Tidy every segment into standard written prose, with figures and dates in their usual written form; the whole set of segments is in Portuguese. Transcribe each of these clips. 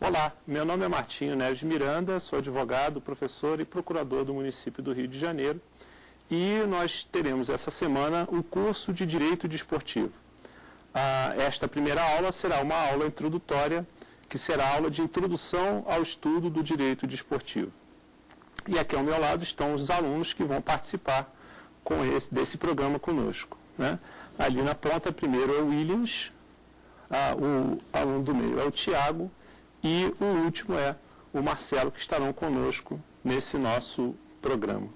Olá, meu nome é Martinho Neves Miranda, sou advogado, professor e procurador do município do Rio de Janeiro e nós teremos essa semana um curso de Direito Desportivo. Esta primeira aula será uma aula introdutória, que será a aula de introdução ao estudo do Direito Desportivo. E aqui ao meu lado estão os alunos que vão participar desse programa conosco, né? Ali na ponta, primeiro é o Williams, o aluno do meio é o Tiago e o último é o Marcelo, que estarão conosco nesse nosso programa.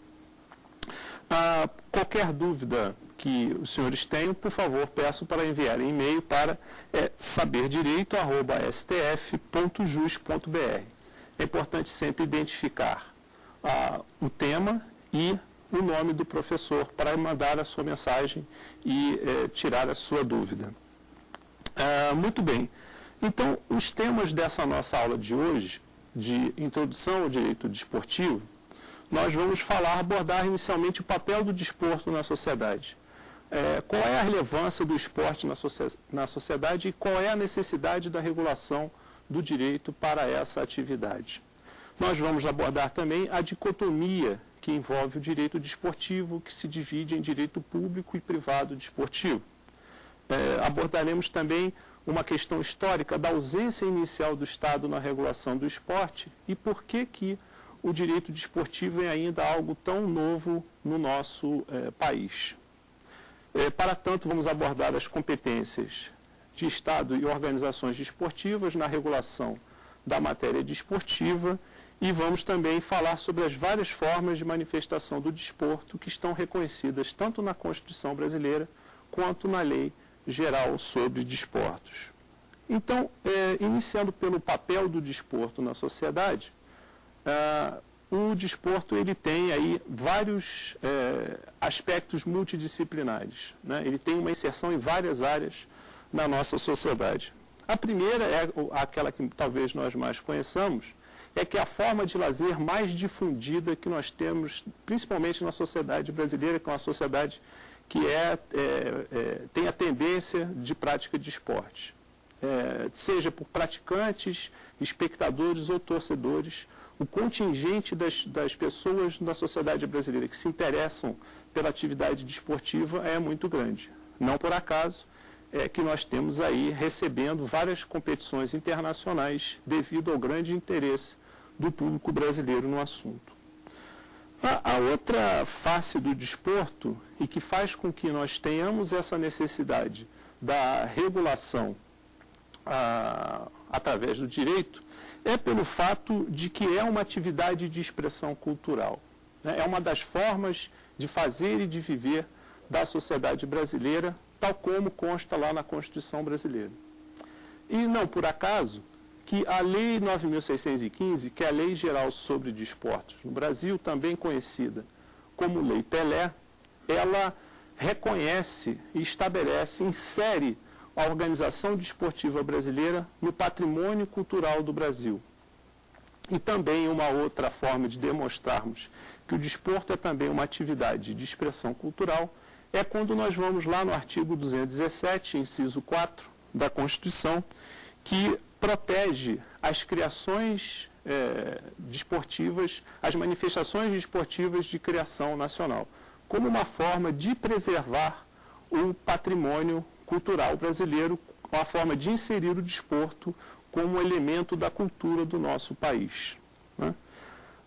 Qualquer dúvida que os senhores tenham, por favor, peço para enviarem e-mail para saberdireito@stf.jus.br. É importante sempre identificar o tema e o nome do professor para mandar a sua mensagem e tirar a sua dúvida. Muito bem. Então, os temas dessa nossa aula de hoje, de introdução ao direito desportivo, nós vamos abordar inicialmente o papel do desporto na sociedade. Qual é a relevância do esporte na sociedade e qual é a necessidade da regulação do direito para essa atividade. Nós vamos abordar também a dicotomia que envolve o direito desportivo, que se divide em direito público e privado desportivo. Abordaremos também uma questão histórica da ausência inicial do Estado na regulação do esporte e por que o direito desportivo é ainda algo tão novo no nosso país. Para tanto, vamos abordar as competências de Estado e organizações desportivas na regulação da matéria desportiva e vamos também falar sobre as várias formas de manifestação do desporto que estão reconhecidas tanto na Constituição brasileira quanto na Lei Geral sobre Desportos. Então, iniciando pelo papel do desporto na sociedade, o desporto ele tem aí vários aspectos multidisciplinares, né? Ele tem uma inserção em várias áreas na nossa sociedade. A primeira é aquela que talvez nós mais conheçamos, é que é a forma de lazer mais difundida que nós temos, principalmente na sociedade brasileira, que é uma sociedade que tem a tendência de prática de esporte. Seja por praticantes, espectadores ou torcedores, o contingente das pessoas da sociedade brasileira que se interessam pela atividade desportiva é muito grande. Não por acaso é que nós temos aí recebendo várias competições internacionais devido ao grande interesse do público brasileiro no assunto. A outra face do desporto e que faz com que nós tenhamos essa necessidade da regulação através do direito é pelo fato de que é uma atividade de expressão cultural, né? É uma das formas de fazer e de viver da sociedade brasileira, tal como consta lá na Constituição brasileira. E não por acaso que a Lei 9.615, que é a Lei Geral sobre Desportos no Brasil, também conhecida como Lei Pelé, ela reconhece e estabelece, insere a organização desportiva brasileira no patrimônio cultural do Brasil. E também uma outra forma de demonstrarmos que o desporto é também uma atividade de expressão cultural é quando nós vamos lá no artigo 217, inciso 4 da Constituição, que protege as criações desportivas, as manifestações desportivas de criação nacional, como uma forma de preservar o patrimônio cultural brasileiro, uma forma de inserir o desporto como elemento da cultura do nosso país, né?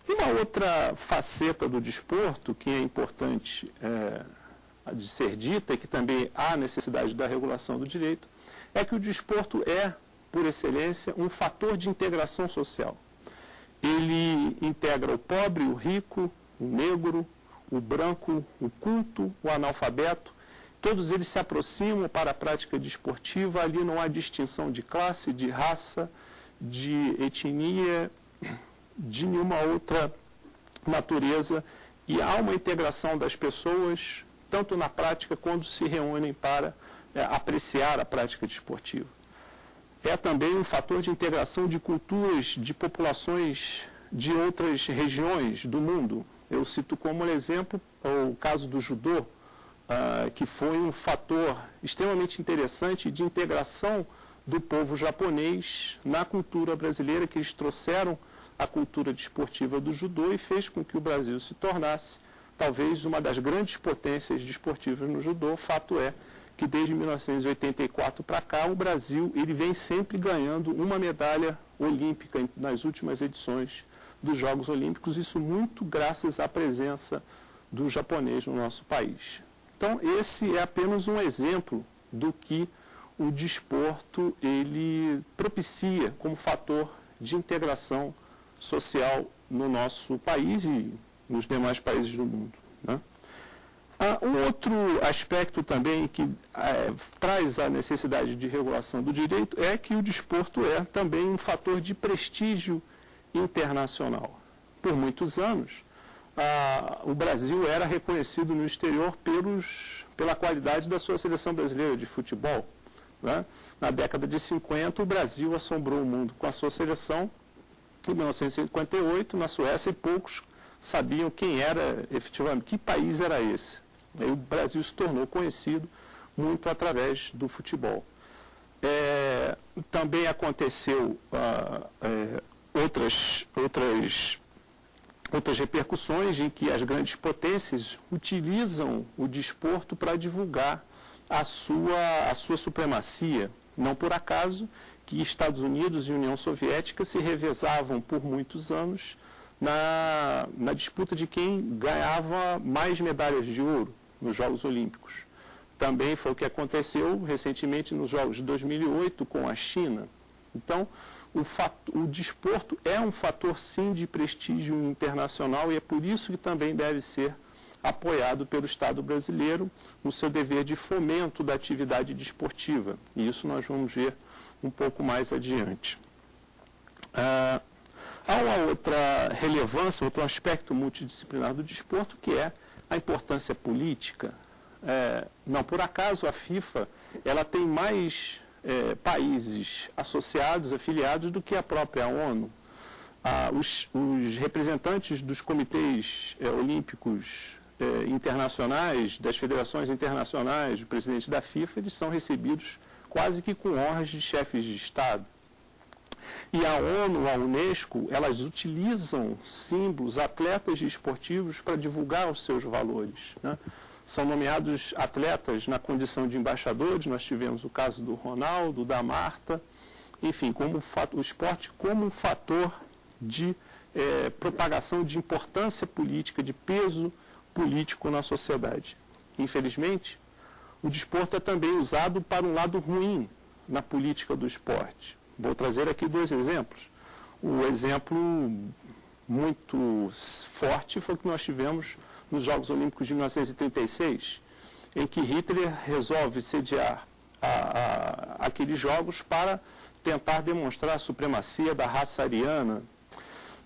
E uma outra faceta do desporto que é importante de ser dita e que também há necessidade da regulação do direito é que o desporto é, por excelência, um fator de integração social. Ele integra o pobre, o rico, o negro, o branco, o culto, o analfabeto. Todos eles se aproximam para a prática desportiva, ali não há distinção de classe, de raça, de etnia, de nenhuma outra natureza, e há uma integração das pessoas, tanto na prática quando se reúnem para apreciar a prática desportiva. É também um fator de integração de culturas, de populações de outras regiões do mundo. Eu cito como exemplo o caso do judô, que foi um fator extremamente interessante de integração do povo japonês na cultura brasileira, que eles trouxeram a cultura desportiva do judô e fez com que o Brasil se tornasse talvez uma das grandes potências desportivas no judô. Fato é que desde 1984 para cá, o Brasil ele vem sempre ganhando uma medalha olímpica nas últimas edições dos Jogos Olímpicos, isso muito graças à presença do japonês no nosso país. Então, esse é apenas um exemplo do que o desporto ele propicia como fator de integração social no nosso país e nos demais países do mundo, né? Um outro aspecto também que traz a necessidade de regulação do direito é que o desporto é também um fator de prestígio internacional. Por muitos anos, o Brasil era reconhecido no exterior pela qualidade da sua seleção brasileira de futebol, né? Na década de 50, o Brasil assombrou o mundo com a sua seleção. Em 1958, na Suécia, e poucos sabiam quem era efetivamente, que país era esse. Aí o Brasil se tornou conhecido muito através do futebol. Também aconteceu outras repercussões em que as grandes potências utilizam o desporto para divulgar a sua supremacia. Não por acaso que Estados Unidos e União Soviética se revezavam por muitos anos na disputa de quem ganhava mais medalhas de ouro nos Jogos Olímpicos. Também foi o que aconteceu recentemente nos Jogos de 2008 com a China. Então, o desporto é um fator, sim, de prestígio internacional e é por isso que também deve ser apoiado pelo Estado brasileiro no seu dever de fomento da atividade desportiva. E isso nós vamos ver um pouco mais adiante. Há uma outra relevância, outro aspecto multidisciplinar do desporto, que é a importância política. Não por acaso a FIFA ela tem mais países associados, afiliados, do que a própria ONU. Os representantes dos comitês olímpicos internacionais, das federações internacionais, do presidente da FIFA, eles são recebidos quase que com honras de chefes de Estado. E a ONU, a Unesco, elas utilizam símbolos, atletas esportivos para divulgar os seus valores, né? São nomeados atletas na condição de embaixadores, nós tivemos o caso do Ronaldo, da Marta, enfim, o esporte como um fator de propagação de importância política, de peso político na sociedade. Infelizmente, o desporto é também usado para um lado ruim na política do esporte. Vou trazer aqui dois exemplos. O exemplo muito forte foi o que nós tivemos nos Jogos Olímpicos de 1936, em que Hitler resolve sediar aqueles Jogos para tentar demonstrar a supremacia da raça ariana.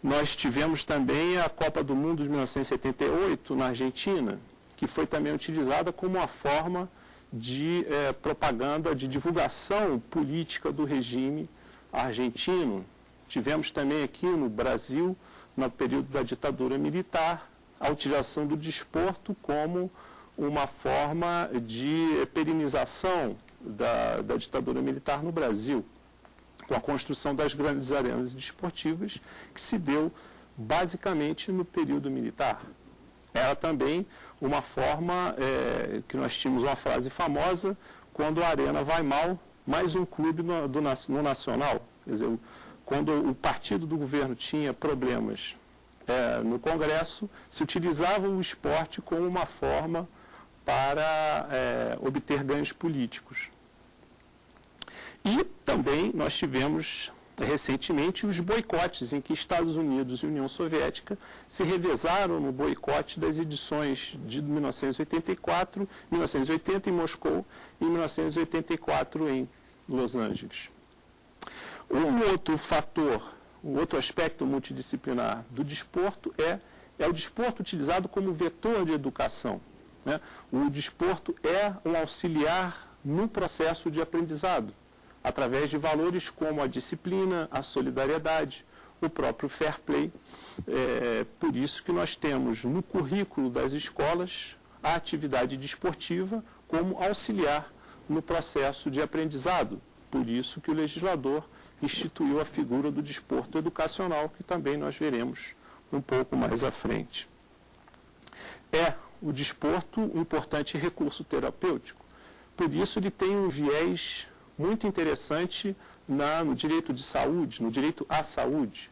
Nós tivemos também a Copa do Mundo de 1978, na Argentina, que foi também utilizada como uma forma de propaganda, de divulgação política do regime argentino. Tivemos também aqui no Brasil, no período da ditadura militar, a utilização do desporto como uma forma de perenização da ditadura militar no Brasil, com a construção das grandes arenas desportivas, que se deu basicamente no período militar. Era também uma forma, que nós tínhamos uma frase famosa, quando a arena vai mal, mais um clube no Nacional. Quer dizer, quando o partido do governo tinha problemas no Congresso, se utilizava o esporte como uma forma para obter ganhos políticos. E também nós tivemos recentemente os boicotes, em que Estados Unidos e União Soviética se revezaram no boicote das edições de 1984, 1980 em Moscou e 1984 em Los Angeles. Um outro fator, um outro aspecto multidisciplinar do desporto é o desporto utilizado como vetor de educação, né? O desporto é um auxiliar no processo de aprendizado, através de valores como a disciplina, a solidariedade, o próprio fair play. Por isso que nós temos no currículo das escolas a atividade desportiva como auxiliar no processo de aprendizado. Por isso que o legislador instituiu a figura do desporto educacional, que também nós veremos um pouco mais à frente. É o desporto um importante recurso terapêutico, por isso ele tem um viés muito interessante no direito de saúde, no direito à saúde,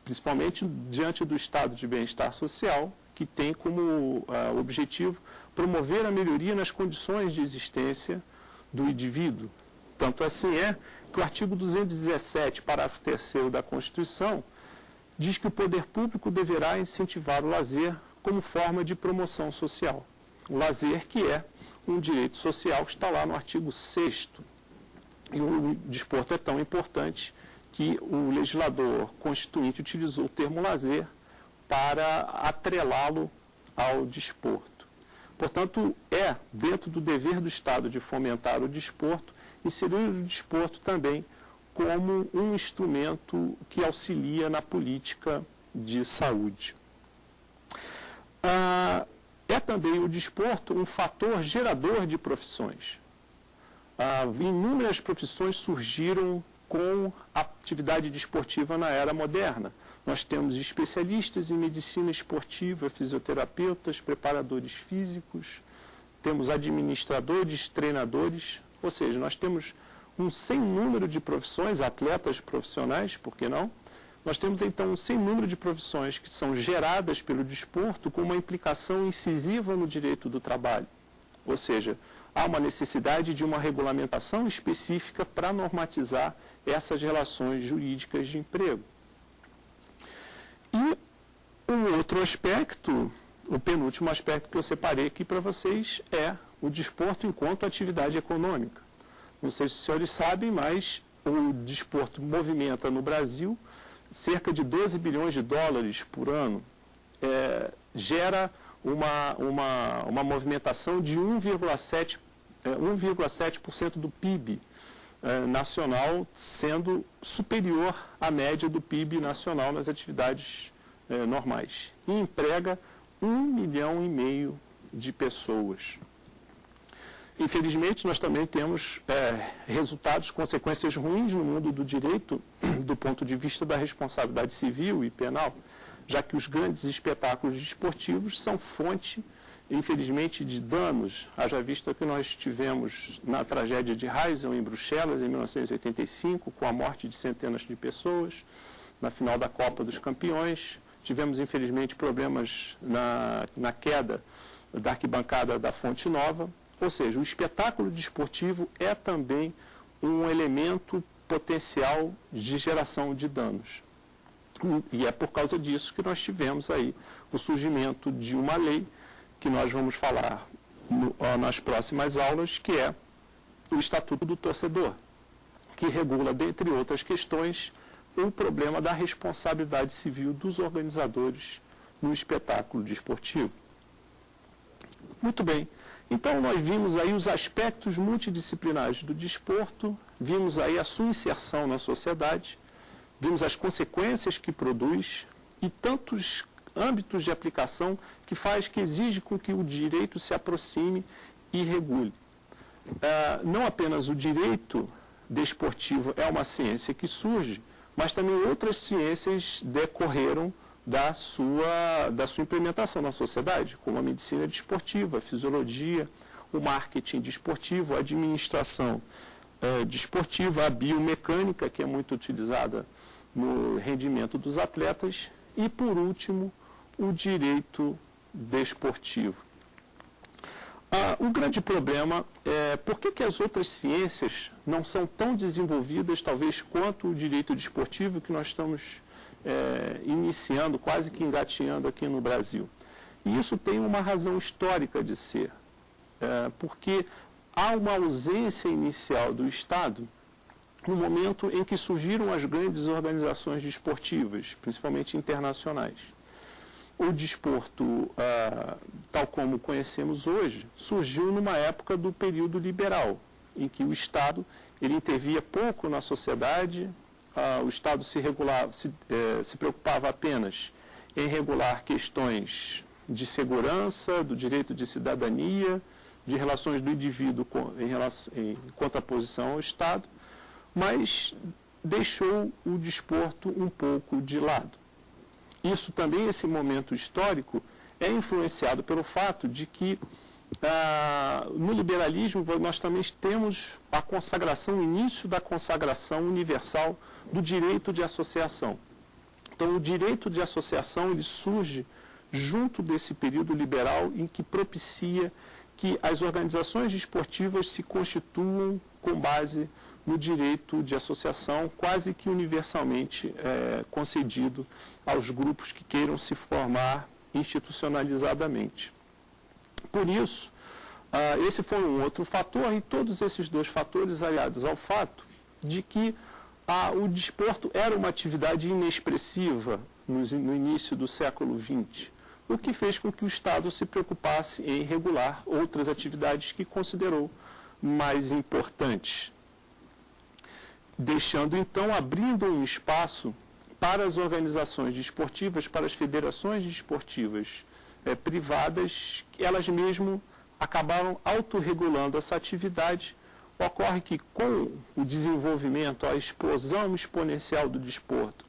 principalmente diante do estado de bem-estar social, que tem como objetivo promover a melhoria nas condições de existência do indivíduo. Tanto assim é que o artigo 217, parágrafo 3º da Constituição, diz que o poder público deverá incentivar o lazer como forma de promoção social. O lazer que é um direito social que está lá no artigo 6º. E o desporto é tão importante que o legislador constituinte utilizou o termo lazer para atrelá-lo ao desporto. Portanto, é dentro do dever do Estado de fomentar o desporto, inserir o desporto também como um instrumento que auxilia na política de saúde. É também o desporto um fator gerador de profissões. Inúmeras profissões surgiram com a atividade desportiva na era moderna. Nós temos especialistas em medicina esportiva, fisioterapeutas, preparadores físicos, temos administradores, treinadores, ou seja, nós temos um sem número de profissões, atletas profissionais, por que não? Nós temos então um sem número de profissões que são geradas pelo desporto com uma implicação incisiva no direito do trabalho. Ou seja, há uma necessidade de uma regulamentação específica para normatizar essas relações jurídicas de emprego. E um outro aspecto, o penúltimo aspecto que eu separei aqui para vocês é o desporto enquanto atividade econômica. Não sei se os senhores sabem, mas o desporto movimenta no Brasil cerca de 12 bilhões de dólares por ano, gera uma movimentação de 1,7% do PIB nacional, sendo superior à média do PIB nacional nas atividades normais. E emprega 1,5 milhão de pessoas. Infelizmente, nós também temos resultados, consequências ruins no mundo do direito, do ponto de vista da responsabilidade civil e penal, já que os grandes espetáculos desportivos são fonte, infelizmente, de danos. Haja vista que nós tivemos na tragédia de Heysel, em Bruxelas, em 1985, com a morte de centenas de pessoas, na final da Copa dos Campeões. Tivemos, infelizmente, problemas na queda da arquibancada da Fonte Nova. Ou seja, o espetáculo desportivo é também um elemento potencial de geração de danos. E é por causa disso que nós tivemos aí o surgimento de uma lei que nós vamos falar nas próximas aulas, que é o Estatuto do Torcedor, que regula, dentre outras questões, o problema da responsabilidade civil dos organizadores no espetáculo desportivo. Muito bem. Então, nós vimos aí os aspectos multidisciplinares do desporto, vimos aí a sua inserção na sociedade, vimos as consequências que produz e tantos âmbitos de aplicação que exige com que o direito se aproxime e regule. Não apenas o direito desportivo é uma ciência que surge, mas também outras ciências decorreram da sua implementação na sociedade, como a medicina desportiva, a fisiologia, o marketing desportivo, a administração desportiva, a biomecânica, que é muito utilizada no rendimento dos atletas, e, por último, o direito desportivo. O grande problema é por que as outras ciências não são tão desenvolvidas, talvez, quanto o direito desportivo que nós estamos iniciando, quase que engateando aqui no Brasil. E isso tem uma razão histórica de ser, porque há uma ausência inicial do Estado no momento em que surgiram as grandes organizações desportivas, principalmente internacionais. O desporto, tal como conhecemos hoje, surgiu numa época do período liberal, em que o Estado ele intervia pouco na sociedade. O Estado se preocupava apenas em regular questões de segurança, do direito de cidadania, de relações do indivíduo em contraposição ao Estado. mas deixou o desporto um pouco de lado. Isso também, esse momento histórico, é influenciado pelo fato de que no liberalismo nós também temos a consagração, o início da consagração universal do direito de associação. Então, o direito de associação ele surge junto desse período liberal em que propicia que as organizações desportivas se constituam com base no direito de associação, quase que universalmente concedido aos grupos que queiram se formar institucionalizadamente. Por isso, esse foi um outro fator, e todos esses dois fatores aliados ao fato de que o desporto era uma atividade inexpressiva no início do século XX, o que fez com que o Estado se preocupasse em regular outras atividades que considerou mais importantes, deixando então, abrindo um espaço para as organizações desportivas, para as federações desportivas privadas, que elas mesmo acabaram autorregulando essa atividade. Ocorre que com o desenvolvimento, a explosão exponencial do desporto,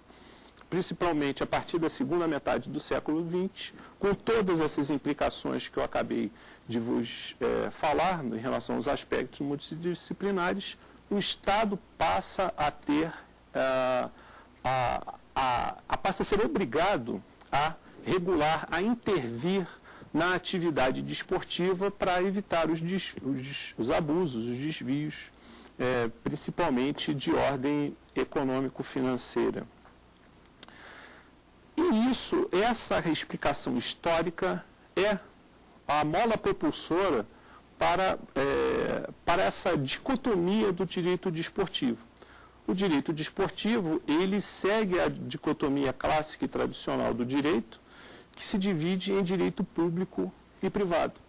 principalmente a partir da segunda metade do século XX, com todas essas implicações que eu acabei de vos falar em relação aos aspectos multidisciplinares, o Estado passa a ter, passa a ser obrigado a regular, a intervir na atividade desportiva para evitar os abusos, os desvios, principalmente de ordem econômico-financeira. E essa explicação histórica é a mola propulsora para essa dicotomia do direito desportivo. O direito desportivo, ele segue a dicotomia clássica e tradicional do direito, que se divide em direito público e privado.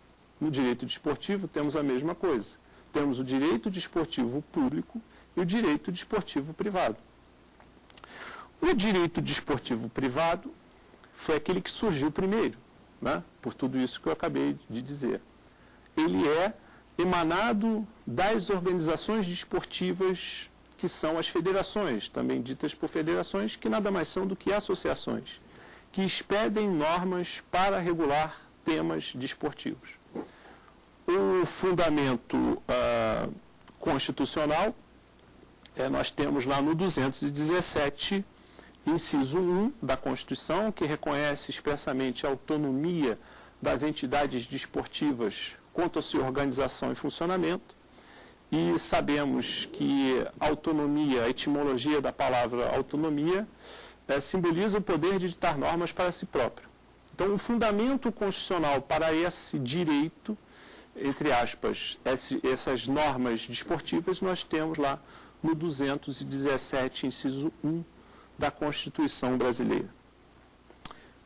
No direito desportivo temos a mesma coisa. Temos o direito desportivo público e o direito desportivo privado. O direito desportivo privado foi aquele que surgiu primeiro, né? Por tudo isso que eu acabei de dizer. Ele é emanado das organizações desportivas que são as federações, também ditas por federações, que nada mais são do que associações, que expedem normas para regular temas desportivos. O fundamento constitucional, nós temos lá no 217, inciso 1 da Constituição, que reconhece expressamente a autonomia das entidades desportivas quanto à sua organização e funcionamento. E sabemos que autonomia, a etimologia da palavra autonomia, simboliza o poder de ditar normas para si próprio. Então, o fundamento constitucional para esse direito, entre aspas, essas normas desportivas, nós temos lá no 217, inciso 1 da Constituição brasileira.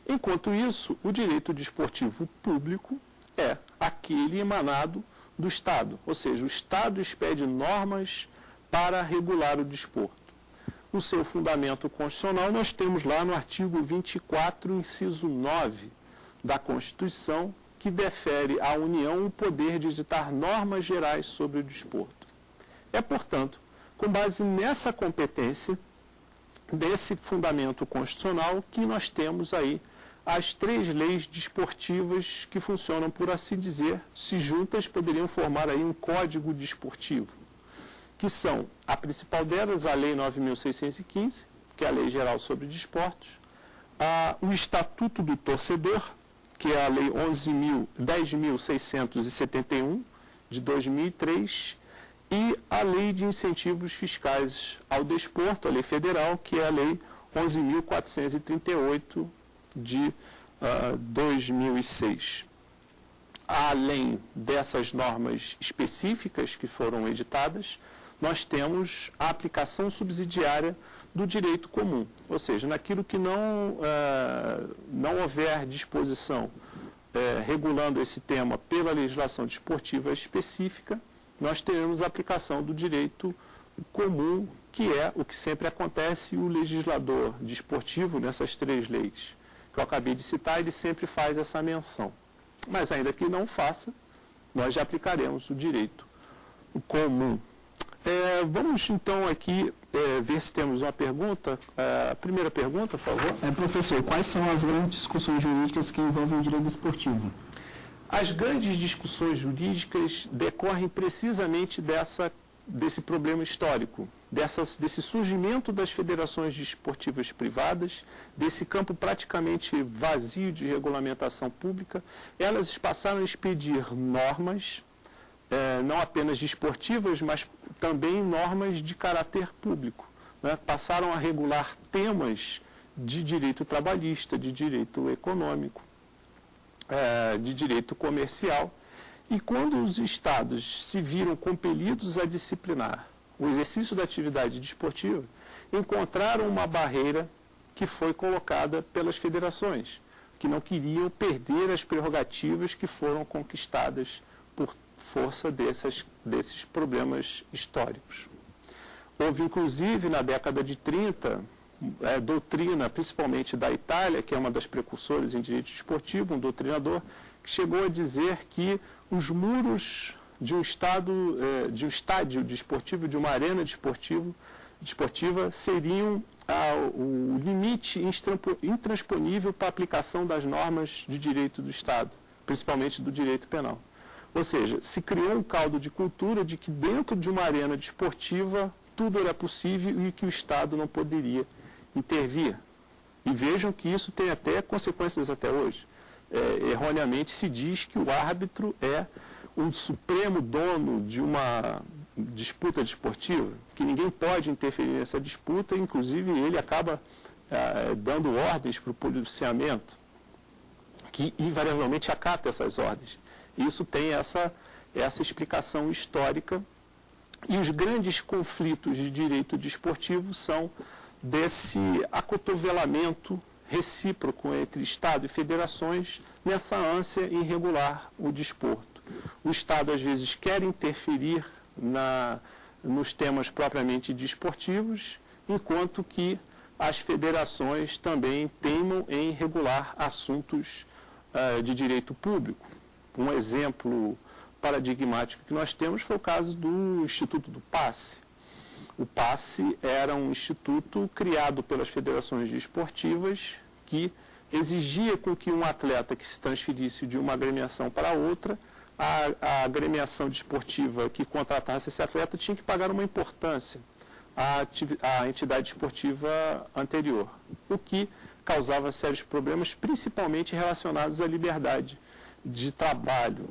Enquanto isso, o direito desportivo público é aquele emanado do Estado, ou seja, o Estado expede normas para regular o desporto. No seu fundamento constitucional, nós temos lá no artigo 24, inciso 9 da Constituição, que defere à União o poder de ditar normas gerais sobre o desporto. É, portanto, com base nessa competência, desse fundamento constitucional, que nós temos aí as três leis desportivas que funcionam, por assim dizer, se juntas poderiam formar aí um código desportivo, que são, a principal delas, a Lei 9.615, que é a Lei Geral sobre Desportos, o Estatuto do Torcedor, que é a Lei 10.671, de 2003, e a Lei de Incentivos Fiscais ao Desporto, a Lei Federal, que é a Lei 11.438, de 2006. Além dessas normas específicas que foram editadas, nós temos a aplicação subsidiária do direito comum, ou seja, naquilo que não houver disposição regulando esse tema pela legislação desportiva específica, nós teremos a aplicação do direito comum, que é o que sempre acontece, e o legislador desportivo, nessas três leis que eu acabei de citar, ele sempre faz essa menção. Mas ainda que não faça, nós já aplicaremos o direito comum. Vamos então aqui ver se temos uma pergunta. A primeira pergunta, por favor. Professor, quais são as grandes discussões jurídicas que envolvem o direito esportivo? As grandes discussões jurídicas decorrem precisamente desse problema histórico, desse surgimento das federações desportivas privadas, desse campo praticamente vazio de regulamentação pública. Elas passaram a expedir normas, não apenas desportivas, mas também normas de caráter público, né? Passaram a regular temas de direito trabalhista, de direito econômico, de direito comercial. E quando os estados se viram compelidos a disciplinar o exercício da atividade desportiva, encontraram uma barreira que foi colocada pelas federações, que não queriam perder as prerrogativas que foram conquistadas por força desses problemas históricos. Houve, inclusive, na década de 30, doutrina, principalmente da Itália, que é uma das precursoras em direito desportivo, um doutrinador, que chegou a dizer que os muros de um estádio desportivo, de uma arena desportiva, seriam o limite intransponível para a aplicação das normas de direito do Estado, principalmente do direito penal. Ou seja, se criou um caldo de cultura de que dentro de uma arena desportiva tudo era possível e que o Estado não poderia intervir. E vejam que isso tem até consequências até hoje. Erroneamente se diz que o árbitro é um supremo dono de uma disputa desportiva, que ninguém pode interferir nessa disputa, inclusive ele acaba dando ordens para o policiamento, que invariavelmente acata essas ordens. Isso tem essa explicação histórica, e os grandes conflitos de direito desportivo são desse acotovelamento recíproco entre Estado e federações nessa ânsia em regular o desporto. O Estado, às vezes, quer interferir nos temas propriamente desportivos, enquanto que as federações também teimam em regular assuntos de direito público. Um exemplo paradigmático que nós temos foi o caso do Instituto do Passe. O Passe era um instituto criado pelas federações desportivas que exigia com que um atleta que se transferisse de uma agremiação para outra, a agremiação desportiva que contratasse esse atleta tinha que pagar uma importância à entidade esportiva anterior, o que causava sérios problemas, principalmente relacionados à liberdade de trabalho.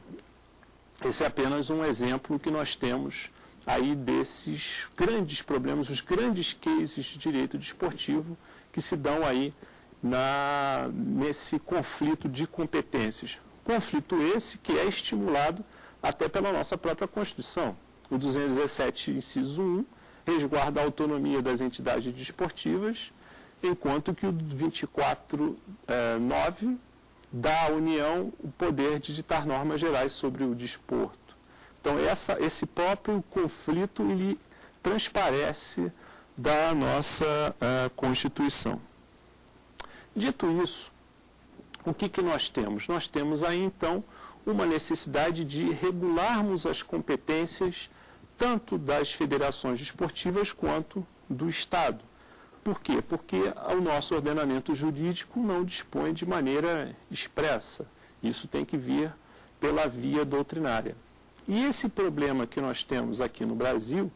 Esse é apenas um exemplo que nós temos aí desses grandes problemas, os grandes cases de direito desportivo que se dão aí nesse conflito de competências. Conflito esse que é estimulado até pela nossa própria Constituição. O 217, inciso 1, resguarda a autonomia das entidades desportivas, enquanto que o 24.9 dá à União o poder de ditar normas gerais sobre o desporto. Então, esse próprio conflito, ele transparece da nossa Constituição. Dito isso, o que nós temos? Nós temos aí, então, uma necessidade de regularmos as competências tanto das federações desportivas quanto do Estado. Por quê? Porque o nosso ordenamento jurídico não dispõe de maneira expressa. Isso tem que vir pela via doutrinária. E esse problema que nós temos aqui no Brasil,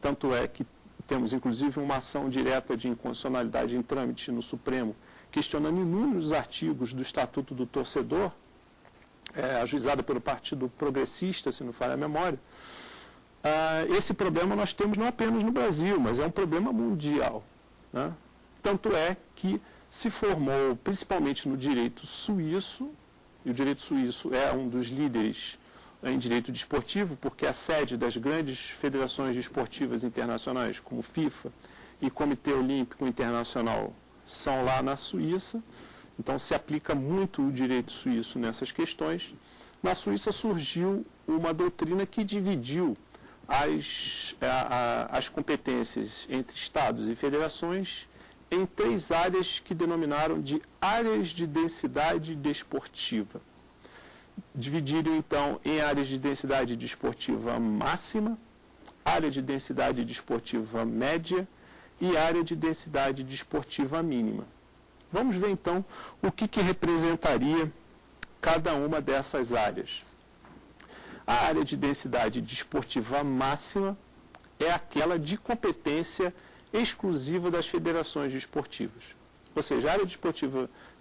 tanto é que temos inclusive uma ação direta de inconstitucionalidade em trâmite no Supremo, questionando inúmeros artigos do Estatuto do Torcedor, ajuizada pelo Partido Progressista, se não falha a memória. Esse problema nós temos não apenas no Brasil, mas é um problema mundial, né? Tanto é que se formou, principalmente no direito suíço, e o direito suíço é um dos líderes em direito desportivo, porque a sede das grandes federações desportivas internacionais, como FIFA e Comitê Olímpico Internacional, são lá na Suíça. Então, se aplica muito o direito suíço nessas questões. Na Suíça surgiu uma doutrina que dividiu as competências entre estados e federações em 3 áreas que denominaram de áreas de densidade desportiva. Dividiram, então, em áreas de densidade desportiva máxima, área de densidade desportiva média e área de densidade desportiva mínima. Vamos ver então o que representaria cada uma dessas áreas. A área de densidade desportiva máxima é aquela de competência exclusiva das federações desportivas. Ou seja, a área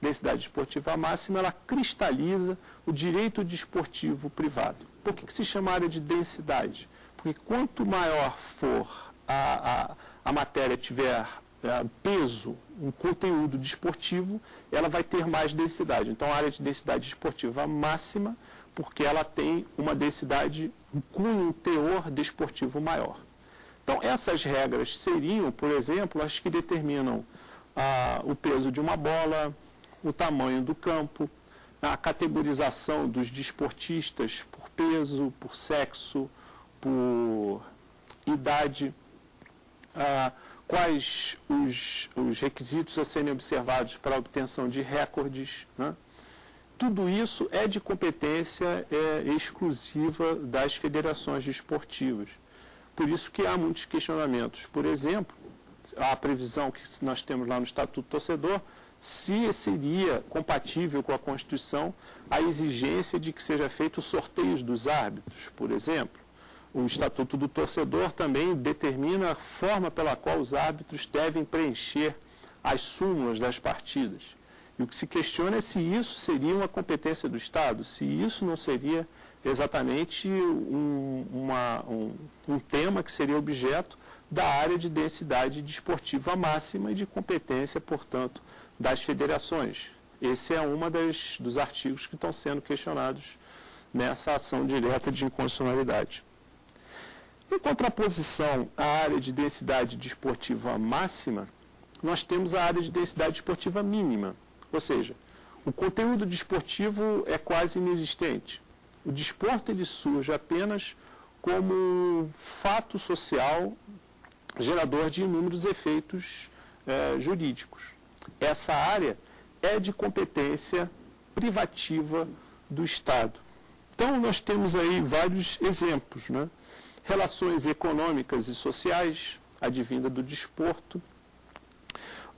densidade desportiva máxima, ela cristaliza o direito desportivo privado. Por que se chama área de densidade? Porque quanto maior for a matéria tiver peso, um conteúdo desportivo, ela vai ter mais densidade. Então, a área de densidade desportiva máxima, porque ela tem uma densidade, um teor desportivo maior. Então, essas regras seriam, por exemplo, as que determinam o peso de uma bola, o tamanho do campo, a categorização dos desportistas por peso, por sexo, por idade, quais os requisitos a serem observados para a obtenção de recordes, né? Tudo isso é de competência exclusiva das federações desportivas. Por isso que há muitos questionamentos. Por exemplo, a previsão que nós temos lá no Estatuto do Torcedor, se seria compatível com a Constituição a exigência de que seja feito os sorteios dos árbitros, por exemplo. O Estatuto do Torcedor também determina a forma pela qual os árbitros devem preencher as súmulas das partidas. E o que se questiona é se isso seria uma competência do Estado, se isso não seria exatamente um tema que seria objeto da área de densidade desportiva máxima e de competência, portanto, das federações. Esse é um dos artigos que estão sendo questionados nessa ação direta de inconstitucionalidade. Em contraposição à área de densidade desportiva máxima, nós temos a área de densidade desportiva mínima, ou seja, o conteúdo desportivo é quase inexistente. O desporto ele surge apenas como um fato social gerador de inúmeros efeitos jurídicos. Essa área é de competência privativa do Estado. Então, nós temos aí vários exemplos, né? Relações econômicas e sociais, advinda do desporto,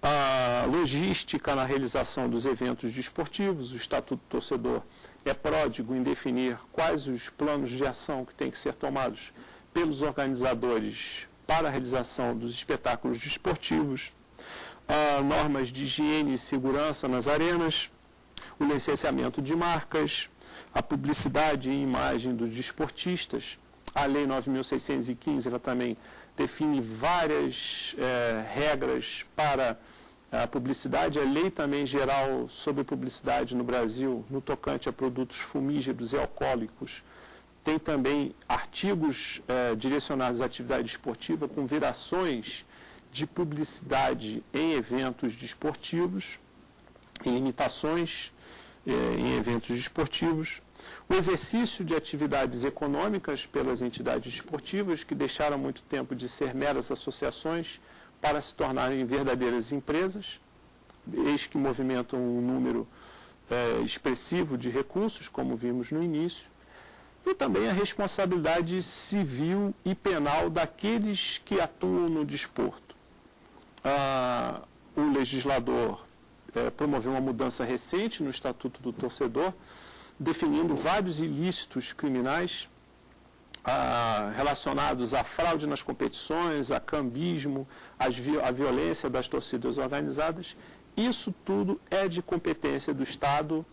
a logística na realização dos eventos desportivos. O Estatuto do Torcedor é pródigo em definir quais os planos de ação que têm que ser tomados pelos organizadores para a realização dos espetáculos desportivos, normas de higiene e segurança nas arenas, o licenciamento de marcas, a publicidade e imagem dos desportistas. A Lei 9.615, ela também define várias regras para a publicidade. A Lei também geral sobre publicidade no Brasil, no tocante a produtos fumígeros e alcoólicos, tem também artigos direcionados à atividade esportiva com virações de publicidade em eventos desportivos, em limitações em eventos desportivos. O exercício de atividades econômicas pelas entidades esportivas, que deixaram muito tempo de ser meras associações para se tornarem verdadeiras empresas, eis que movimentam um número expressivo de recursos, como vimos no início, e também a responsabilidade civil e penal daqueles que atuam no desporto. O legislador promoveu uma mudança recente no Estatuto do Torcedor, definindo vários ilícitos criminais relacionados à fraude nas competições, a cambismo, a violência das torcidas organizadas. Isso tudo é de competência do Estado,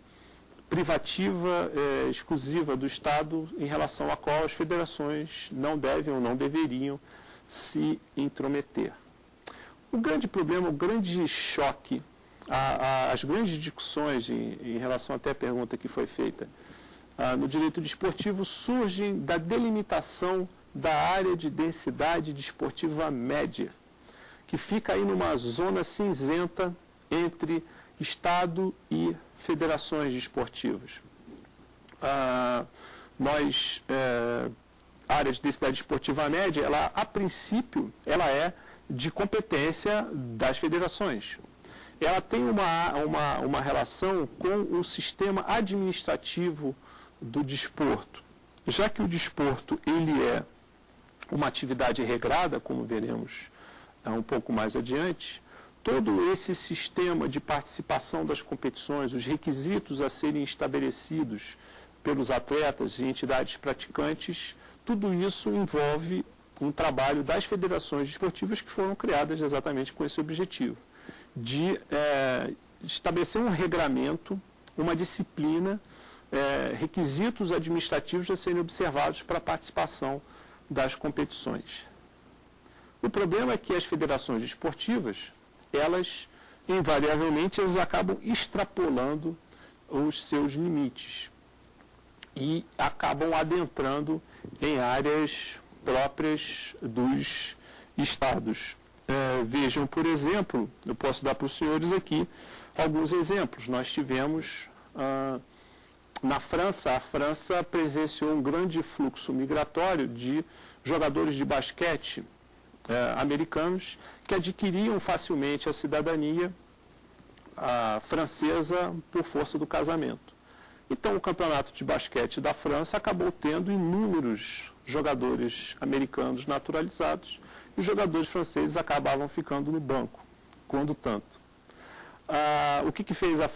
privativa, exclusiva do Estado, em relação à qual as federações não devem ou não deveriam se intrometer. O grande problema, o grande choque, as grandes discussões em relação até à pergunta que foi feita no direito desportivo surgem da delimitação da área de densidade desportiva média, que fica aí numa zona cinzenta entre Estado e federações desportivas. A área de densidade desportiva média, ela, a princípio, ela é de competência das federações. Ela tem uma relação com o sistema administrativo do desporto, já que o desporto ele é uma atividade regrada, como veremos um pouco mais adiante, todo esse sistema de participação das competições, os requisitos a serem estabelecidos pelos atletas e entidades praticantes, tudo isso envolve um trabalho das federações esportivas que foram criadas exatamente com esse objetivo, de estabelecer um regramento, uma disciplina, requisitos administrativos a serem observados para a participação das competições. O problema é que as federações esportivas, elas, invariavelmente, elas acabam extrapolando os seus limites e acabam adentrando em áreas próprias dos estados. Vejam, por exemplo, eu posso dar para os senhores aqui alguns exemplos. Nós tivemos, na França, a França presenciou um grande fluxo migratório de jogadores de basquete americanos que adquiriam facilmente a cidadania francesa por força do casamento. Então, o campeonato de basquete da França acabou tendo inúmeros jogadores americanos naturalizados e os jogadores franceses acabavam ficando no banco, quando tanto. O que fez a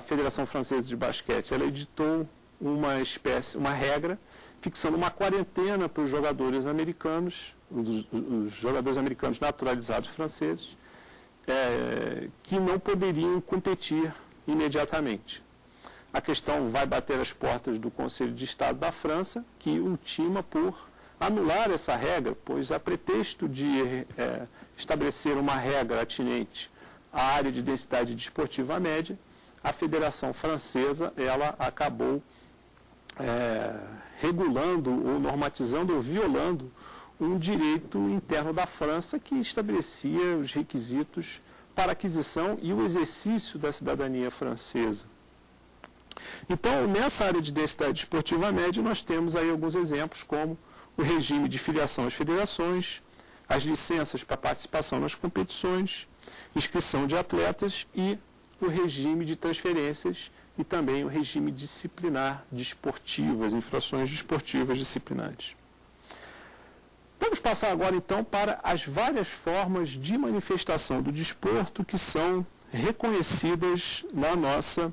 Federação Francesa de Basquete? Ela editou uma regra, fixando uma quarentena para os jogadores americanos, os jogadores americanos naturalizados franceses, que não poderiam competir imediatamente. A questão vai bater as portas do Conselho de Estado da França, que ultima por anular essa regra, pois a pretexto de estabelecer uma regra atinente à área de densidade desportiva média, a Federação Francesa ela acabou regulando ou normatizando ou violando um direito interno da França que estabelecia os requisitos para aquisição e o exercício da cidadania francesa. Então, nessa área de densidade desportiva média, nós temos aí alguns exemplos, como o regime de filiação às federações, as licenças para participação nas competições, inscrição de atletas e o regime de transferências e também o regime disciplinar desportivo, as infrações desportivas disciplinares. Vamos passar agora, então, para as várias formas de manifestação do desporto que são reconhecidas na nossa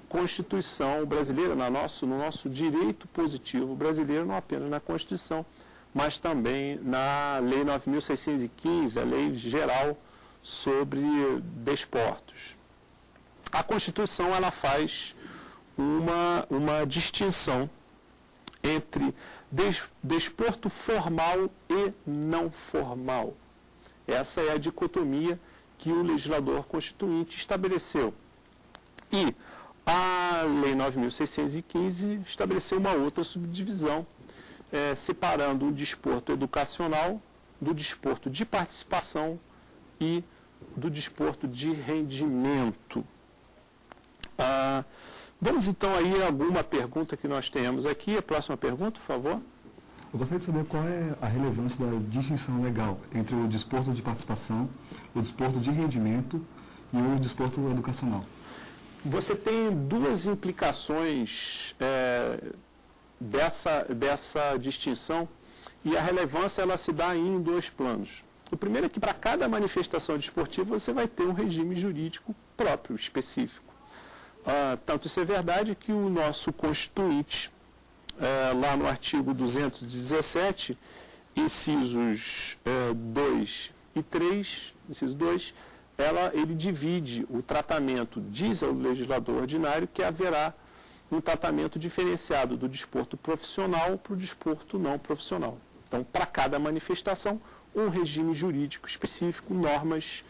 Constituição brasileira, no nosso direito positivo brasileiro, não apenas na Constituição, mas também na Lei 9.615, a Lei Geral sobre Desportos. A Constituição ela faz uma distinção entre desporto formal e não formal. Essa é a dicotomia que o legislador constituinte estabeleceu. E a Lei 9.615 estabeleceu uma outra subdivisão, separando o desporto educacional do desporto de participação e do desporto de rendimento. Vamos então aí a alguma pergunta que nós tenhamos aqui. A próxima pergunta, por favor. Eu gostaria de saber qual é a relevância da distinção legal entre o desporto de participação, o desporto de rendimento e o desporto educacional. Você tem duas implicações dessa distinção e a relevância ela se dá em dois planos. O primeiro é que para cada manifestação desportiva você vai ter um regime jurídico próprio, específico. Tanto isso é verdade que o nosso Constituinte, lá no artigo 217, incisos 2 e 3, inciso 2, ele divide o tratamento, diz ao legislador ordinário que haverá um tratamento diferenciado do desporto profissional para o desporto não profissional. Então, para cada manifestação, um regime jurídico específico, normas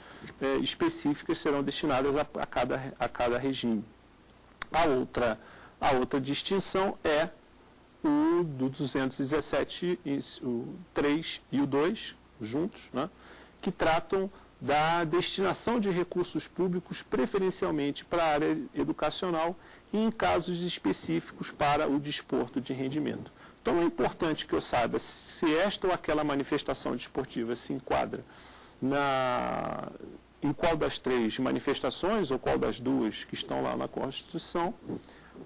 específicas serão destinadas a cada regime. A outra distinção é o do 217, o 3 e o 2, juntos, né, que tratam da destinação de recursos públicos preferencialmente para a área educacional e em casos específicos para o desporto de rendimento. Então é importante que eu saiba se esta ou aquela manifestação desportiva se enquadra em qual das três manifestações ou qual das duas que estão lá na Constituição,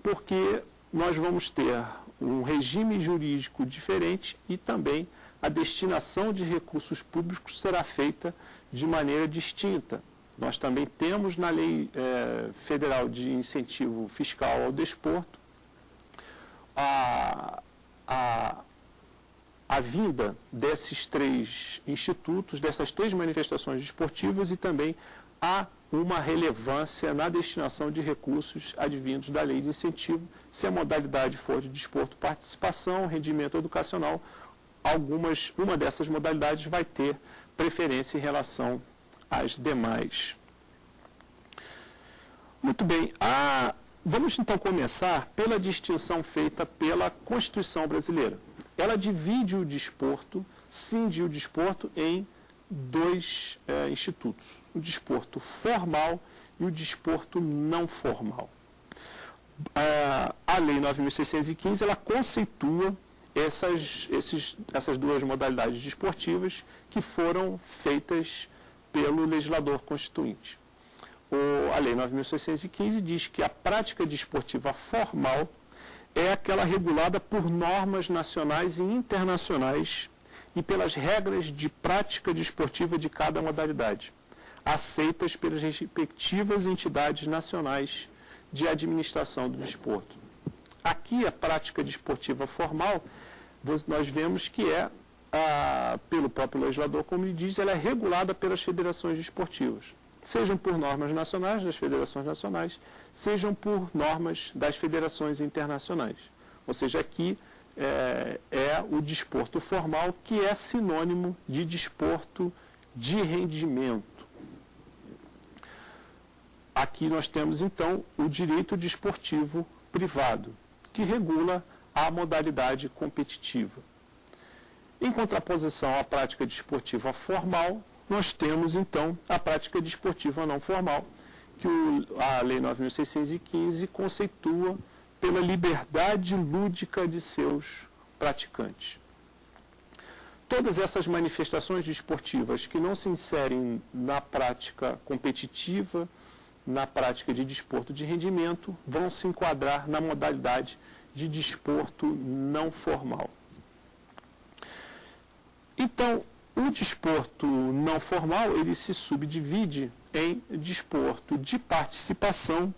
porque nós vamos ter um regime jurídico diferente e também a destinação de recursos públicos será feita de maneira distinta. Nós também temos na Lei Federal de Incentivo Fiscal ao Desporto a vinda desses 3 institutos, dessas 3 manifestações desportivas, e também há uma relevância na destinação de recursos advindos da lei de incentivo, se a modalidade for de desporto, participação, rendimento educacional, uma dessas modalidades vai ter preferência em relação às demais. Muito bem, vamos então começar pela distinção feita pela Constituição brasileira. Ela divide o desporto, cinge o desporto em 2 institutos, o desporto formal e o desporto não formal. A Lei 9.615, ela conceitua essas 2 modalidades desportivas que foram feitas pelo legislador constituinte. A Lei 9.615 diz que a prática desportiva formal é aquela regulada por normas nacionais e internacionais e pelas regras de prática desportiva de cada modalidade, aceitas pelas respectivas entidades nacionais de administração do desporto. Aqui, a prática desportiva formal, nós vemos que pelo próprio legislador, como ele diz, ela é regulada pelas federações desportivas, sejam por normas nacionais das federações nacionais, sejam por normas das federações internacionais. Ou seja, aqui é o desporto formal, que é sinônimo de desporto de rendimento. Aqui nós temos, então, o direito desportivo privado, que regula a modalidade competitiva. Em contraposição à prática desportiva formal, nós temos, então, a prática desportiva não formal, que a Lei 9.615 conceitua pela liberdade lúdica de seus praticantes. Todas essas manifestações desportivas que não se inserem na prática competitiva, na prática de desporto de rendimento, vão se enquadrar na modalidade de desporto não formal. Então, o desporto não formal, ele se subdivide em desporto de participação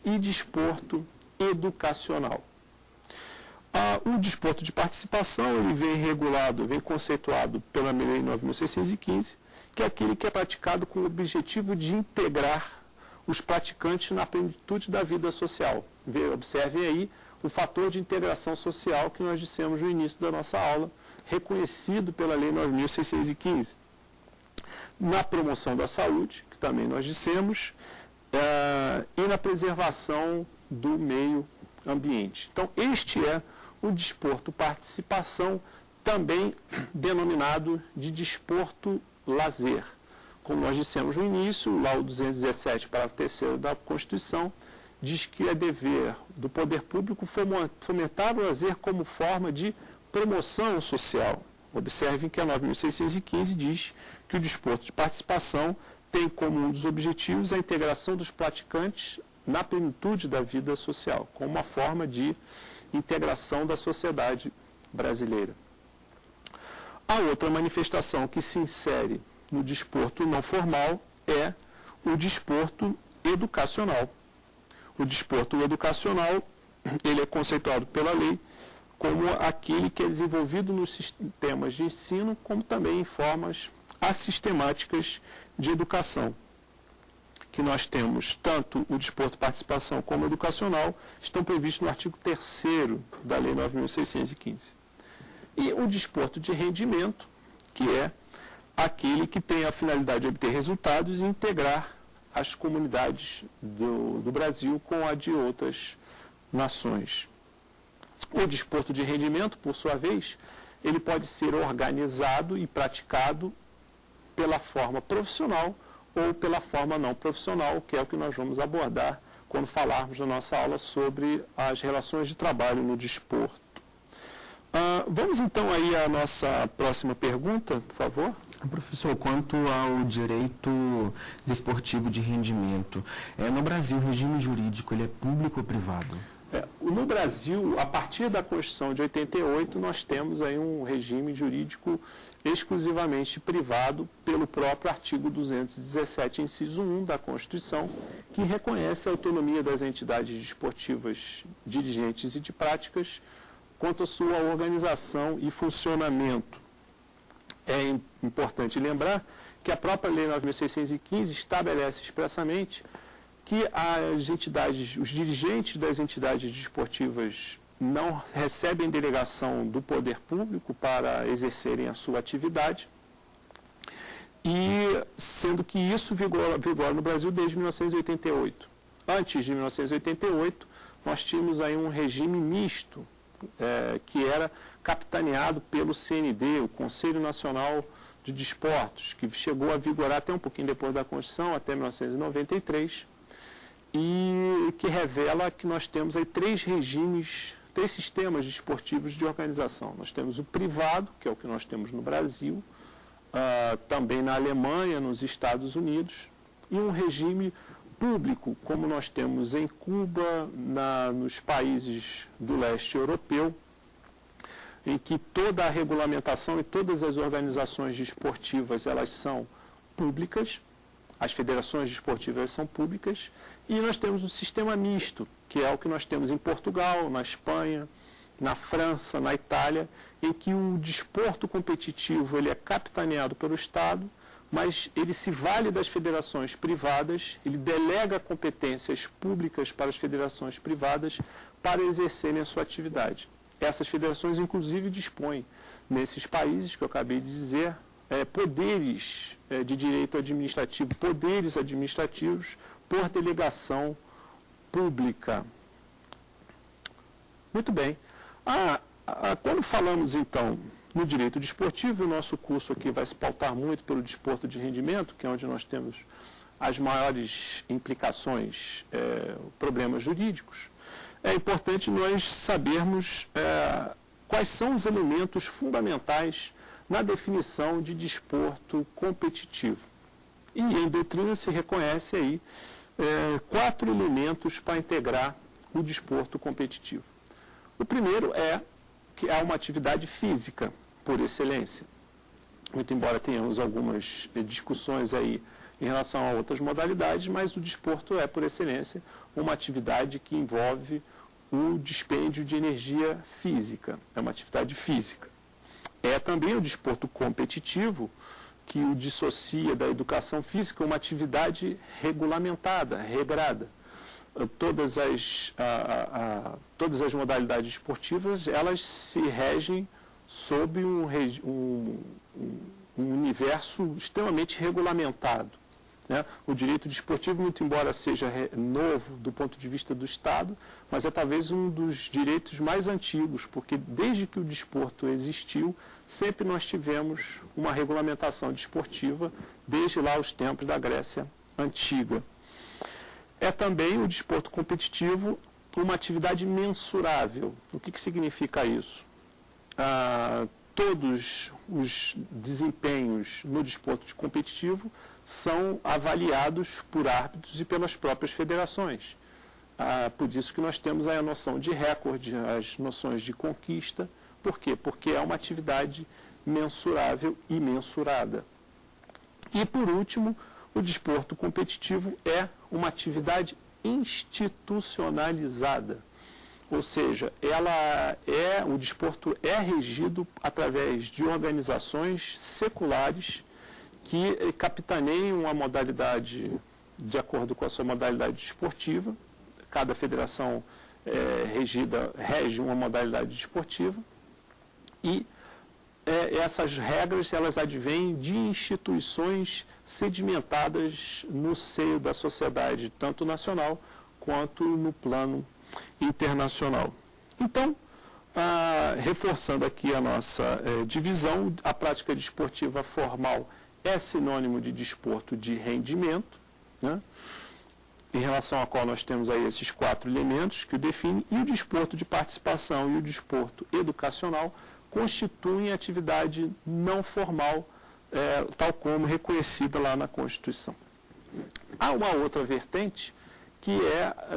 e desporto educacional. O desporto de participação, ele vem conceituado pela Lei 9.615, que é aquele que é praticado com o objetivo de integrar os praticantes na plenitude da vida social. Observem aí o fator de integração social que nós dissemos no início da nossa aula, reconhecido pela Lei 9.615. Na promoção da saúde, que também nós dissemos, e na preservação do meio ambiente. Então, este é o desporto participação, também denominado de desporto lazer. Como nós dissemos no início, lá o 217, parágrafo 3º da Constituição, diz que é dever do poder público fomentar o lazer como forma de promoção social. Observem que a 9.615 diz que o desporto de participação tem como um dos objetivos a integração dos praticantes na plenitude da vida social, como uma forma de integração da sociedade brasileira. A outra manifestação que se insere no desporto não formal é o desporto educacional. O desporto educacional, ele é conceituado pela lei como aquele que é desenvolvido nos sistemas de ensino, como também em formas assistemáticas de educação. Que nós temos tanto o desporto participação como educacional, estão previstos no artigo 3º da Lei 9.615. E o desporto de rendimento, que é aquele que tem a finalidade de obter resultados e integrar as comunidades do Brasil com a de outras nações. O desporto de rendimento, por sua vez, ele pode ser organizado e praticado pela forma profissional ou pela forma não profissional, que é o que nós vamos abordar quando falarmos na nossa aula sobre as relações de trabalho no desporto. Vamos então aí à nossa próxima pergunta, por favor. Professor, quanto ao direito desportivo de rendimento, no Brasil o regime jurídico ele é público ou privado? no Brasil, a partir da Constituição de 88, nós temos aí um regime jurídico exclusivamente privado pelo próprio artigo 217, inciso 1 da Constituição, que reconhece a autonomia das entidades desportivas dirigentes e de práticas quanto à sua organização e funcionamento. É importante lembrar que a própria Lei 9.615 estabelece expressamente que as entidades, os dirigentes das entidades desportivas não recebem delegação do poder público para exercerem a sua atividade, e sendo que isso vigora no Brasil desde 1988. Antes de 1988, nós tínhamos aí um regime misto, que era capitaneado pelo CND, o Conselho Nacional de Desportos, que chegou a vigorar até um pouquinho depois da Constituição, até 1993, e que revela que nós temos aí três sistemas desportivos de organização. Nós temos o privado, que é o que nós temos no Brasil, também na Alemanha, nos Estados Unidos, e um regime público, como nós temos em Cuba, nos países do leste europeu, em que toda a regulamentação e todas as organizações desportivas, elas são públicas, as federações desportivas são públicas, e nós temos o sistema misto, que é o que nós temos em Portugal, na Espanha, na França, na Itália, em que o desporto competitivo ele é capitaneado pelo Estado, mas ele se vale das federações privadas, ele delega competências públicas para as federações privadas para exercerem a sua atividade. Essas federações, inclusive, dispõem, nesses países que eu acabei de dizer, poderes de direito administrativo, poderes administrativos por delegação pública. Muito bem. Quando falamos, então, no direito desportivo, o nosso curso aqui vai se pautar muito pelo desporto de rendimento, que é onde nós temos as maiores implicações, problemas jurídicos. É importante nós sabermos quais são os elementos fundamentais na definição de desporto competitivo. E em doutrina se reconhece aí 4 elementos para integrar o desporto competitivo. O primeiro é que há uma atividade física, por excelência. Muito embora tenhamos algumas discussões aí em relação a outras modalidades, mas o desporto é, por excelência, uma atividade que envolve o dispêndio de energia física. É uma atividade física. É também o desporto competitivo, que o dissocia da educação física, uma atividade regulamentada, regrada. Todas as modalidades esportivas, elas se regem sob um universo extremamente regulamentado. Né? O direito desportivo, muito embora seja novo do ponto de vista do Estado, mas é talvez um dos direitos mais antigos, porque desde que o desporto existiu, sempre nós tivemos uma regulamentação desportiva, desde lá os tempos da Grécia Antiga. É também o desporto competitivo uma atividade mensurável. O que significa isso? Todos os desempenhos no desporto competitivo são avaliados por árbitros e pelas próprias federações. Por isso que nós temos aí a noção de recorde, as noções de conquista. Por quê? Porque é uma atividade mensurável e mensurada. E, por último, o desporto competitivo é uma atividade institucionalizada. Ou seja, o desporto é regido através de organizações seculares que capitaneiam a modalidade de acordo com a sua modalidade desportiva. Cada federação rege uma modalidade desportiva. E essas regras, elas advêm de instituições sedimentadas no seio da sociedade, tanto nacional quanto no plano internacional. Então, reforçando aqui a nossa divisão, a prática desportiva formal é sinônimo de desporto de rendimento, né? Em relação ao qual nós temos aí esses 4 elementos que o definem, e o desporto de participação e o desporto educacional constituem atividade não formal, tal como reconhecida lá na Constituição. Há uma outra vertente, que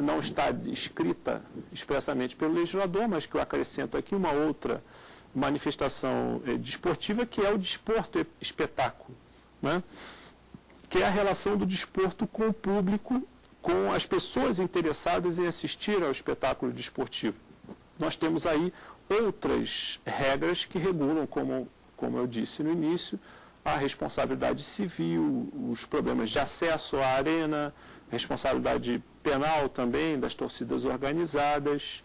não está escrita expressamente pelo legislador, mas que eu acrescento aqui uma outra manifestação desportiva, que é o desporto espetáculo, né? Que é a relação do desporto com o público, com as pessoas interessadas em assistir ao espetáculo desportivo. Nós temos aí outras regras que regulam, como eu disse no início, a responsabilidade civil, os problemas de acesso à arena, responsabilidade penal também das torcidas organizadas,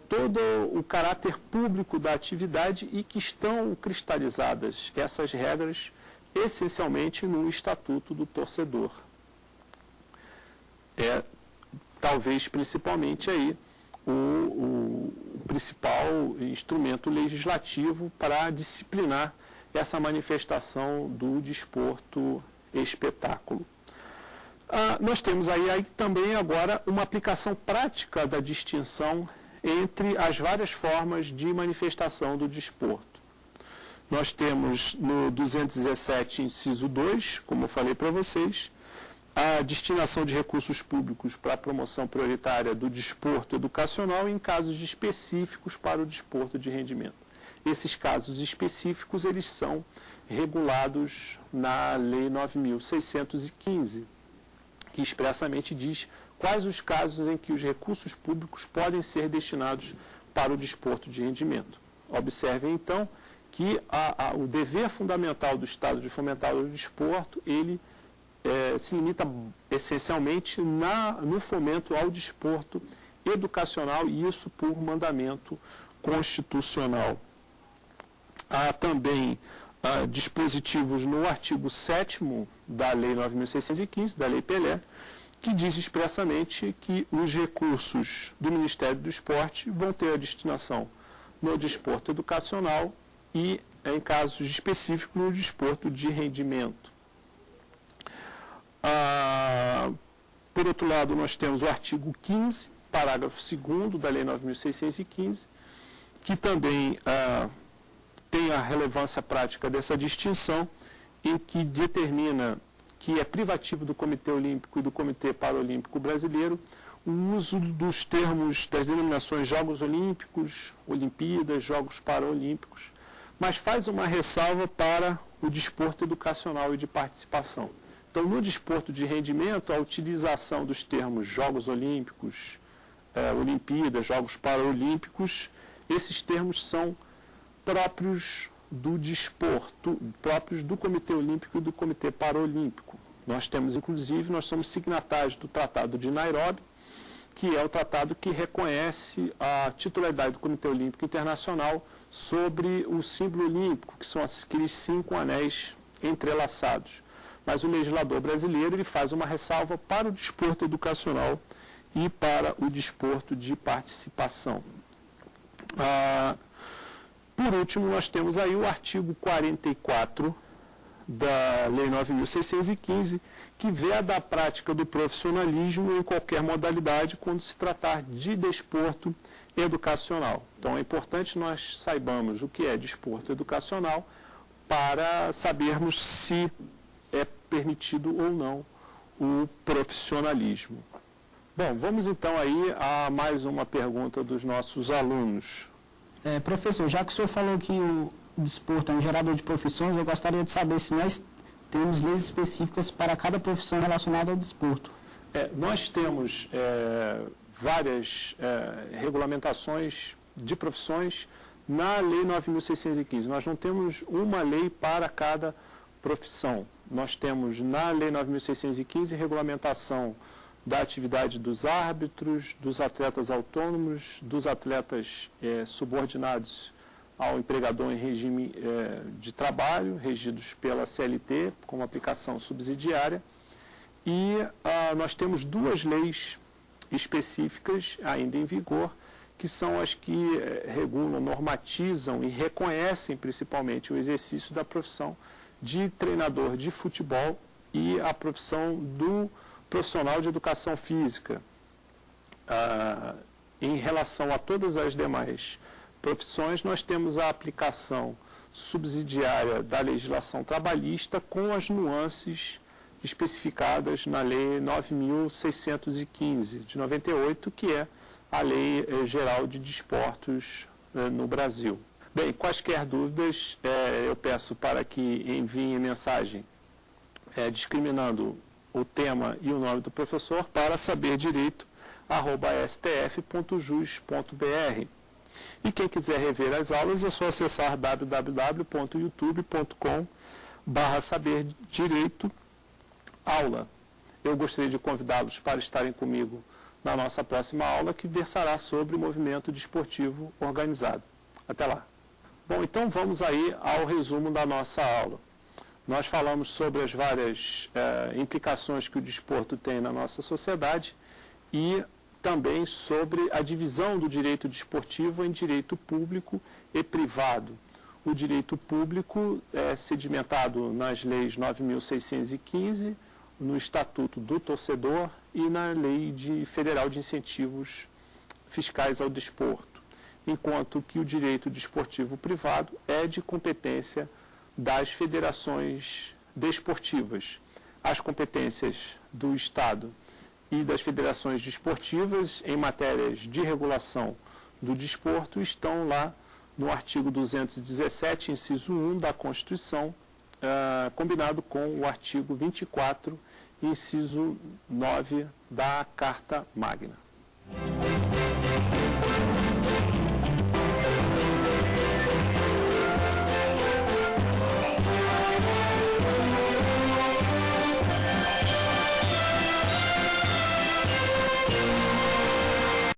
todo o caráter público da atividade, e que estão cristalizadas essas regras essencialmente no Estatuto do Torcedor. Talvez principalmente aí o principal instrumento legislativo para disciplinar essa manifestação do desporto espetáculo. Nós temos aí também agora uma aplicação prática da distinção entre as várias formas de manifestação do desporto. Nós temos no 217, inciso 2, como eu falei para vocês, a destinação de recursos públicos para a promoção prioritária do desporto educacional em casos específicos para o desporto de rendimento. Esses casos específicos, eles são regulados na Lei 9.615, que expressamente diz quais os casos em que os recursos públicos podem ser destinados para o desporto de rendimento. Observem, então, que o dever fundamental do Estado de fomentar o desporto, ele se limita essencialmente no fomento ao desporto educacional, e isso por mandamento constitucional. Há também dispositivos no artigo 7º da Lei 9.615, da Lei Pelé, que diz expressamente que os recursos do Ministério do Esporte vão ter a destinação no desporto educacional e, em casos específicos, no desporto de rendimento. Por outro lado, nós temos o artigo 15, parágrafo 2º da Lei 9.615, que também tem a relevância prática dessa distinção, em que determina que é privativo do Comitê Olímpico e do Comitê Paralímpico Brasileiro o uso dos termos, das denominações Jogos Olímpicos, Olimpíadas, Jogos Paralímpicos, mas faz uma ressalva para o desporto educacional e de participação. Então, no desporto de rendimento, a utilização dos termos Jogos Olímpicos, Olimpíadas, Jogos Paralímpicos, esses termos são próprios do desporto, próprios do Comitê Olímpico e do Comitê Paralímpico. Nós temos, inclusive, nós somos signatários do Tratado de Nairobi, que é o tratado que reconhece a titularidade do Comitê Olímpico Internacional sobre o símbolo olímpico, que são aqueles 5 anéis entrelaçados. Mas o legislador brasileiro, ele faz uma ressalva para o desporto educacional e para o desporto de participação. Por último, nós temos aí o artigo 44 da Lei 9.615, que veda a prática do profissionalismo em qualquer modalidade quando se tratar de desporto educacional. Então, é importante nós saibamos o que é desporto educacional para sabermos se é permitido ou não o profissionalismo. Bom, vamos então aí a mais uma pergunta dos nossos alunos. Professor, já que o senhor falou que o desporto é um gerador de profissões, eu gostaria de saber se nós temos leis específicas para cada profissão relacionada ao desporto. Nós temos várias regulamentações de profissões na Lei 9.615. Nós não temos uma lei para cada profissão. Nós temos na Lei 9.615 regulamentação da atividade dos árbitros, dos atletas autônomos, dos atletas subordinados ao empregador em regime de trabalho, regidos pela CLT, com aplicação subsidiária. E nós temos 2 leis específicas ainda em vigor, que são as que regulam, normatizam e reconhecem principalmente o exercício da profissão de treinador de futebol e a profissão do profissional de educação física. Em relação a todas as demais profissões, nós temos a aplicação subsidiária da legislação trabalhista com as nuances especificadas na Lei 9.615, de 98, que é a Lei Geral de Desportos no Brasil. Bem, quaisquer dúvidas, eu peço para que enviem mensagem discriminando o tema e o nome do professor para saberdireito@stf.jus.br. E quem quiser rever as aulas é só acessar www.youtube.com/saberdireitoaula. Eu gostaria de convidá-los para estarem comigo na nossa próxima aula, que versará sobre o movimento desportivo organizado. Até lá. Bom, então vamos aí ao resumo da nossa aula. Nós falamos sobre as várias implicações que o desporto tem na nossa sociedade e também sobre a divisão do direito desportivo em direito público e privado. O direito público é sedimentado nas leis 9.615, no Estatuto do Torcedor e na Lei Federal de Incentivos Fiscais ao Desporto, enquanto que o direito desportivo privado é de competência das federações desportivas. As competências do Estado e das federações desportivas em matérias de regulação do desporto estão lá no artigo 217, inciso 1 da Constituição, combinado com o artigo 24, inciso 9 da Carta Magna.